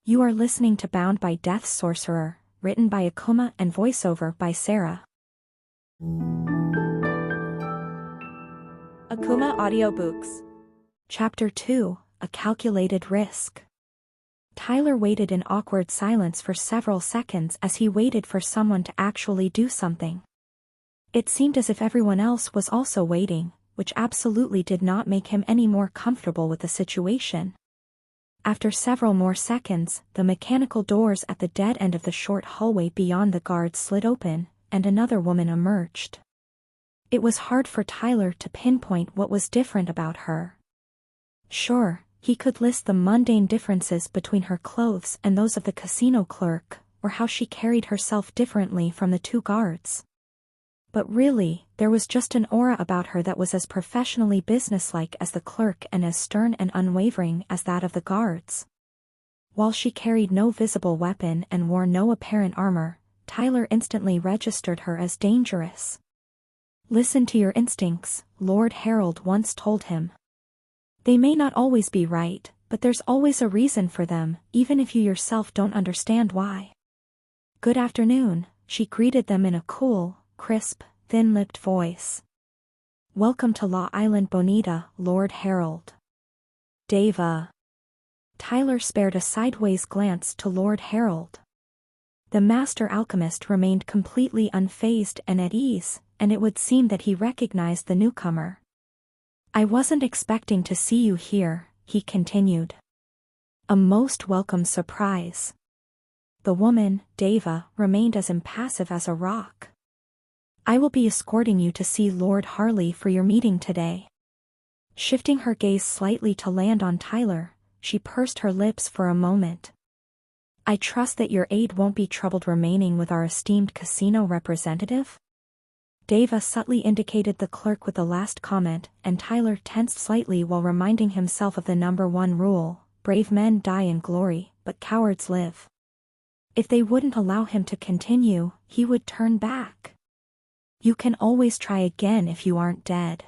You are listening to Bound by Death Sorcerer, written by Akumah and voiceover by Sara. Akumah Audiobooks. Chapter 2, A Calculated Risk. Tyler waited in awkward silence for several seconds as he waited for someone to actually do something. It seemed as if everyone else was also waiting, which absolutely did not make him any more comfortable with the situation. After several more seconds, the mechanical doors at the dead end of the short hallway beyond the guards slid open, and another woman emerged. It was hard for Tyler to pinpoint what was different about her. Sure, he could list the mundane differences between her clothes and those of the casino clerk, or how she carried herself differently from the two guards. But really, there was just an aura about her that was as professionally businesslike as the clerk and as stern and unwavering as that of the guards. While she carried no visible weapon and wore no apparent armor, Tyler instantly registered her as dangerous. "Listen to your instincts," Lord Harold once told him. "They may not always be right, but there's always a reason for them, even if you yourself don't understand why." "Good afternoon," she greeted them in a cool, crisp, thin-lipped voice. "Welcome to Law Island Bonita, Lord Harold." Deva. Tyler spared a sideways glance to Lord Harold. The master alchemist remained completely unfazed and at ease, and it would seem that he recognized the newcomer. "I wasn't expecting to see you here," he continued. "A most welcome surprise." The woman, Deva, remained as impassive as a rock. "I will be escorting you to see Lord Harley for your meeting today." Shifting her gaze slightly to land on Tyler, she pursed her lips for a moment. "I trust that your aide won't be troubled remaining with our esteemed casino representative?" Deva subtly indicated the clerk with the last comment, and Tyler tensed slightly while reminding himself of the #1 rule: brave men die in glory, but cowards live. If they wouldn't allow him to continue, he would turn back. "You can always try again if you aren't dead."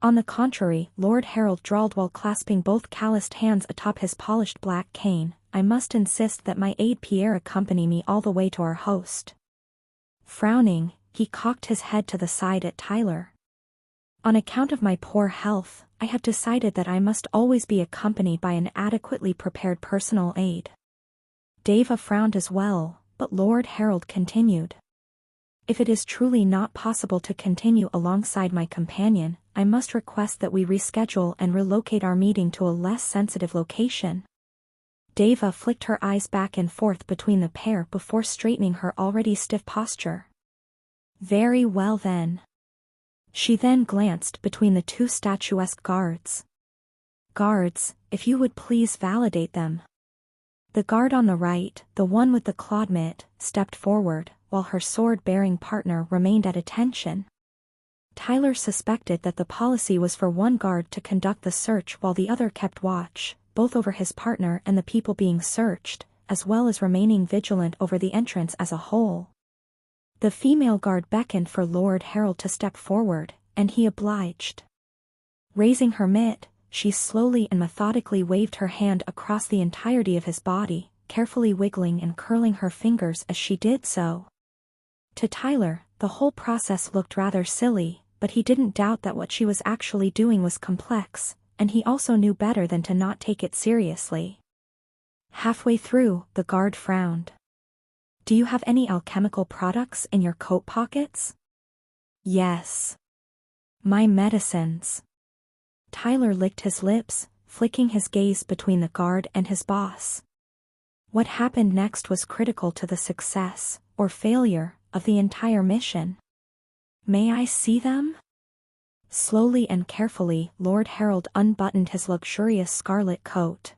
On the contrary, Lord Harold drawled while clasping both calloused hands atop his polished black cane, "I must insist that my aide Pierre accompany me all the way to our host." Frowning, he cocked his head to the side at Tyler. "On account of my poor health, I have decided that I must always be accompanied by an adequately prepared personal aide." Deva frowned as well, but Lord Harold continued. "If it is truly not possible to continue alongside my companion, I must request that we reschedule and relocate our meeting to a less sensitive location." Deva flicked her eyes back and forth between the pair before straightening her already stiff posture. "Very well then." She then glanced between the two statuesque guards. "Guards, if you would please validate them." The guard on the right, the one with the clawed mitt, stepped forward, while her sword-bearing partner remained at attention. Tyler suspected that the policy was for one guard to conduct the search while the other kept watch, both over his partner and the people being searched, as well as remaining vigilant over the entrance as a whole. The female guard beckoned for Lord Harold to step forward, and he obliged. Raising her mitt, she slowly and methodically waved her hand across the entirety of his body, carefully wiggling and curling her fingers as she did so. To Tyler, the whole process looked rather silly, but he didn't doubt that what she was actually doing was complex, and he also knew better than to not take it seriously. Halfway through, the guard frowned. "Do you have any alchemical products in your coat pockets?" "Yes. My medicines." Tyler licked his lips, flicking his gaze between the guard and his boss. What happened next was critical to the success, or failure, of the entire mission. "May I see them?" Slowly and carefully, Lord Harold unbuttoned his luxurious scarlet coat.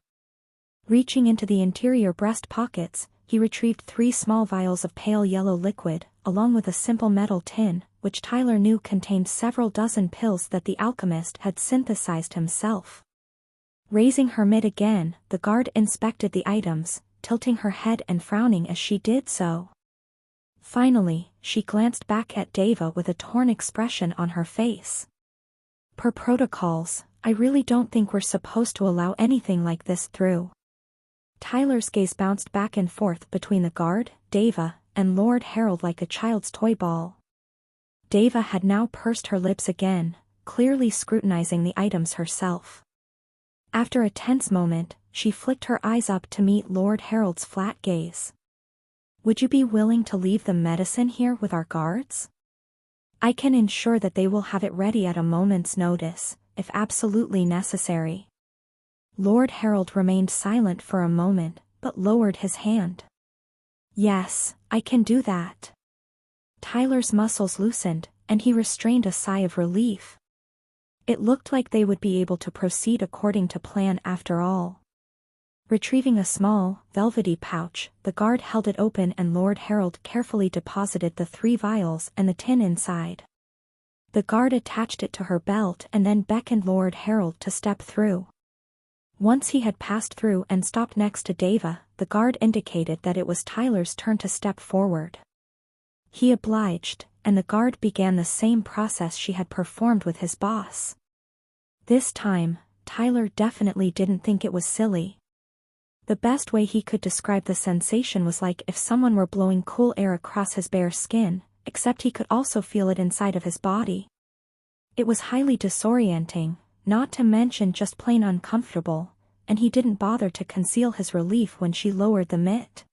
Reaching into the interior breast pockets, he retrieved 3 small vials of pale yellow liquid, along with a simple metal tin, which Tyler knew contained several dozen pills that the alchemist had synthesized himself. Raising her mitt again, the guard inspected the items, tilting her head and frowning as she did so. Finally, she glanced back at Deva with a torn expression on her face. "Per protocols, I really don't think we're supposed to allow anything like this through." Tyler's gaze bounced back and forth between the guard, Deva, and Lord Harold like a child's toy ball. Deva had now pursed her lips again, clearly scrutinizing the items herself. After a tense moment, she flicked her eyes up to meet Lord Harold's flat gaze. "Would you be willing to leave the medicine here with our guards? I can ensure that they will have it ready at a moment's notice, if absolutely necessary." Lord Harold remained silent for a moment, but lowered his hand. "Yes, I can do that." Tyler's muscles loosened, and he restrained a sigh of relief. It looked like they would be able to proceed according to plan after all. Retrieving a small, velvety pouch, the guard held it open and Lord Harold carefully deposited the 3 vials and the tin inside. The guard attached it to her belt and then beckoned Lord Harold to step through. Once he had passed through and stopped next to Deva, the guard indicated that it was Tyler's turn to step forward. He obliged, and the guard began the same process she had performed with his boss. This time, Tyler definitely didn't think it was silly. The best way he could describe the sensation was like if someone were blowing cool air across his bare skin, except he could also feel it inside of his body. It was highly disorienting, not to mention just plain uncomfortable, and he didn't bother to conceal his relief when she lowered the mitt.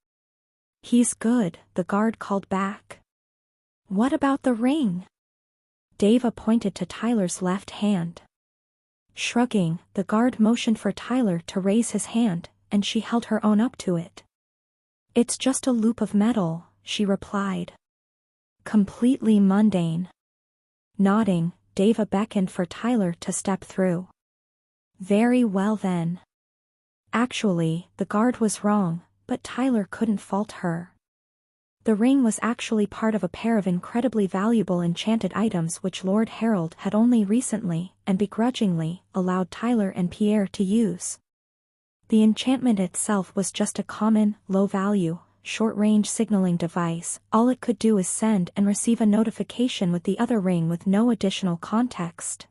"He's good," the guard called back. "What about the ring?" Deva pointed to Tyler's left hand. Shrugging, the guard motioned for Tyler to raise his hand, and she held her own up to it. "It's just a loop of metal," she replied. "Completely mundane." Nodding, Deva beckoned for Tyler to step through. "Very well then." Actually, the guard was wrong, but Tyler couldn't fault her. The ring was actually part of a pair of incredibly valuable enchanted items which Lord Harold had only recently, and begrudgingly, allowed Tyler and Pierre to use. The enchantment itself was just a common, low-value, short-range signaling device. All it could do is send and receive a notification with the other ring with no additional context.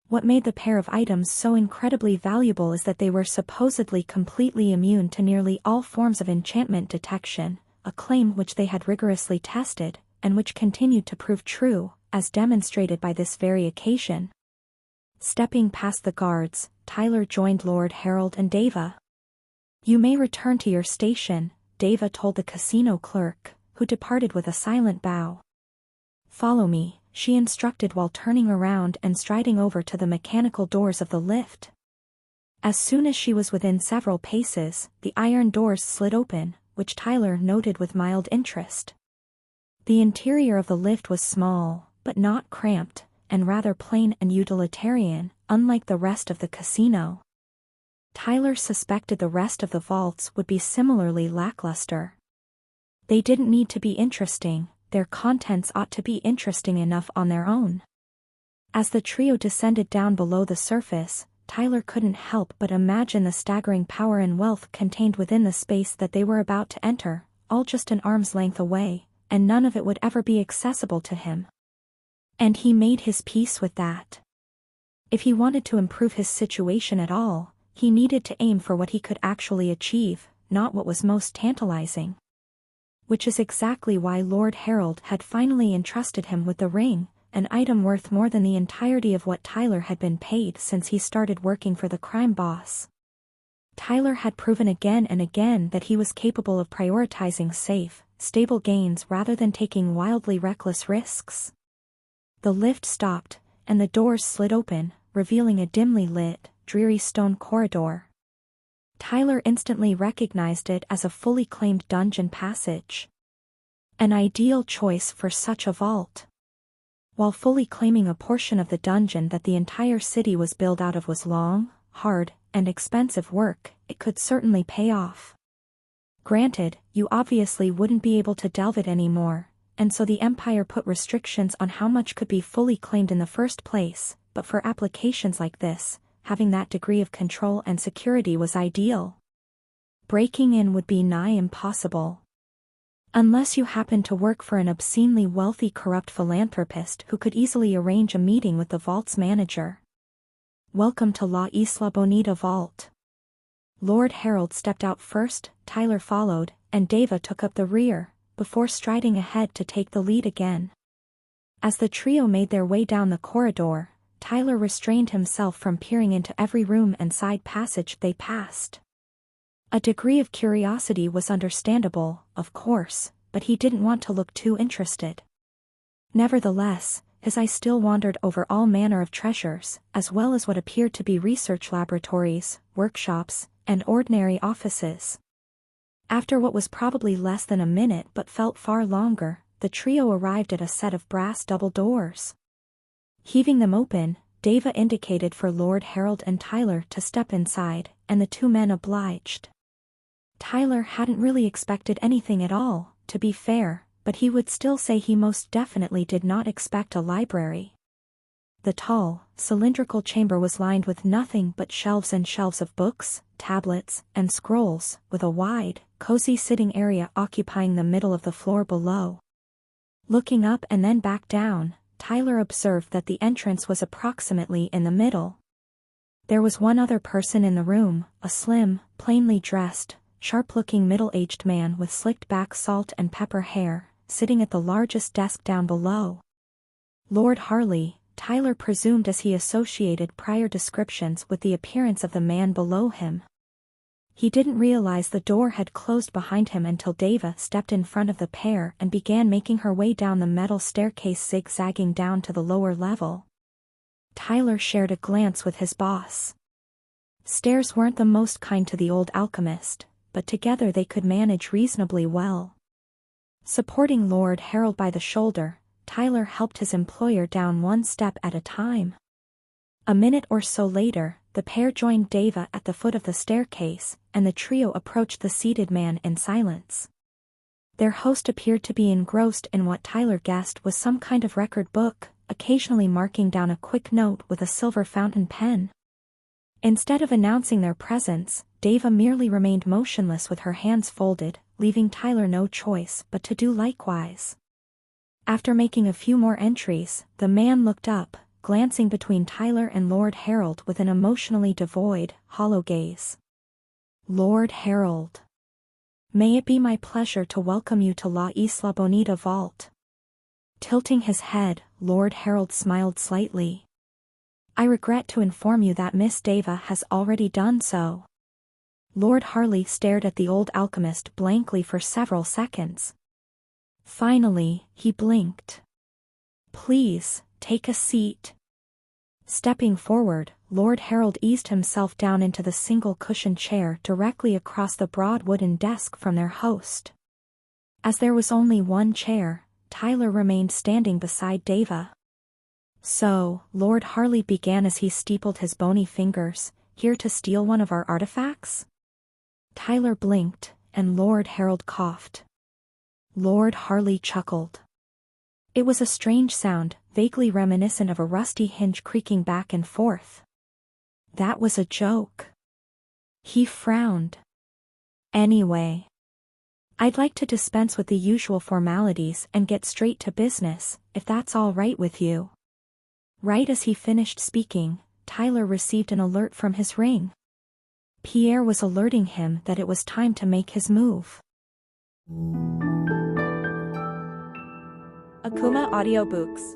What made the pair of items so incredibly valuable is that they were supposedly completely immune to nearly all forms of enchantment detection, a claim which they had rigorously tested, and which continued to prove true, as demonstrated by this very occasion. Stepping past the guards, Tyler joined Lord Harold and Deva. "You may return to your station," Deva told the casino clerk, who departed with a silent bow. "Follow me," she instructed while turning around and striding over to the mechanical doors of the lift. As soon as she was within several paces, the iron doors slid open, which Tyler noted with mild interest. The interior of the lift was small, but not cramped, and rather plain and utilitarian, unlike the rest of the casino. Tyler suspected the rest of the vaults would be similarly lackluster. They didn't need to be interesting, their contents ought to be interesting enough on their own. As the trio descended down below the surface, Tyler couldn't help but imagine the staggering power and wealth contained within the space that they were about to enter, all just an arm's length away, and none of it would ever be accessible to him. And he made his peace with that. If he wanted to improve his situation at all, he needed to aim for what he could actually achieve, not what was most tantalizing. Which is exactly why Lord Harold had finally entrusted him with the ring, an item worth more than the entirety of what Tyler had been paid since he started working for the crime boss. Tyler had proven again and again that he was capable of prioritizing safe, stable gains rather than taking wildly reckless risks. The lift stopped, and the doors slid open, revealing a dimly lit, dreary stone corridor. Tyler instantly recognized it as a fully claimed dungeon passage. An ideal choice for such a vault. While fully claiming a portion of the dungeon that the entire city was built out of was long, hard, and expensive work, it could certainly pay off. Granted, you obviously wouldn't be able to delve it anymore, and so the Empire put restrictions on how much could be fully claimed in the first place, but for applications like this, having that degree of control and security was ideal. Breaking in would be nigh impossible. Unless you happen to work for an obscenely wealthy corrupt philanthropist who could easily arrange a meeting with the vault's manager. "Welcome to La Isla Bonita Vault." Lord Harold stepped out first, Tyler followed, and Deva took up the rear, before striding ahead to take the lead again. As the trio made their way down the corridor, Tyler restrained himself from peering into every room and side passage they passed. A degree of curiosity was understandable, of course, but he didn't want to look too interested. Nevertheless, his eye still wandered over all manner of treasures, as well as what appeared to be research laboratories, workshops, and ordinary offices. After what was probably less than a minute but felt far longer, the trio arrived at a set of brass double doors. Heaving them open, Deva indicated for Lord Harold and Tyler to step inside, and the two men obliged. Tyler hadn't really expected anything at all, to be fair, but he would still say he most definitely did not expect a library. The tall, cylindrical chamber was lined with nothing but shelves and shelves of books, tablets, and scrolls, with a wide, cozy sitting area occupying the middle of the floor below. Looking up and then back down, Tyler observed that the entrance was approximately in the middle. There was one other person in the room, a slim, plainly dressed, sharp-looking middle-aged man with slicked-back salt and pepper hair, sitting at the largest desk down below. Lord Harley, Tyler presumed as he associated prior descriptions with the appearance of the man below him. He didn't realize the door had closed behind him until Deva stepped in front of the pair and began making her way down the metal staircase zigzagging down to the lower level. Tyler shared a glance with his boss. Stairs weren't the most kind to the old alchemist, but together they could manage reasonably well. Supporting Lord Harold by the shoulder, Tyler helped his employer down one step at a time. A minute or so later, the pair joined Deva at the foot of the staircase, and the trio approached the seated man in silence. Their host appeared to be engrossed in what Tyler guessed was some kind of record book, occasionally marking down a quick note with a silver fountain pen. Instead of announcing their presence, Deva merely remained motionless with her hands folded, leaving Tyler no choice but to do likewise. After making a few more entries, the man looked up, glancing between Tyler and Lord Harold with an emotionally devoid, hollow gaze. Lord Harold. May it be my pleasure to welcome you to La Isla Bonita Vault. Tilting his head, Lord Harold smiled slightly. I regret to inform you that Miss Deva has already done so. Lord Harley stared at the old alchemist blankly for several seconds. Finally, he blinked. Please, take a seat. Stepping forward, Lord Harold eased himself down into the single-cushioned chair directly across the broad wooden desk from their host. As there was only one chair, Tyler remained standing beside Deva. So, Lord Harley began as he steepled his bony fingers, here to steal one of our artifacts? Tyler blinked, and Lord Harold coughed. Lord Harley chuckled. It was a strange sound, vaguely reminiscent of a rusty hinge creaking back and forth. That was a joke. He frowned. Anyway, I'd like to dispense with the usual formalities and get straight to business, if that's all right with you. Right as he finished speaking, Tyler received an alert from his ring. Pierre was alerting him that it was time to make his move. Akumah Audiobooks.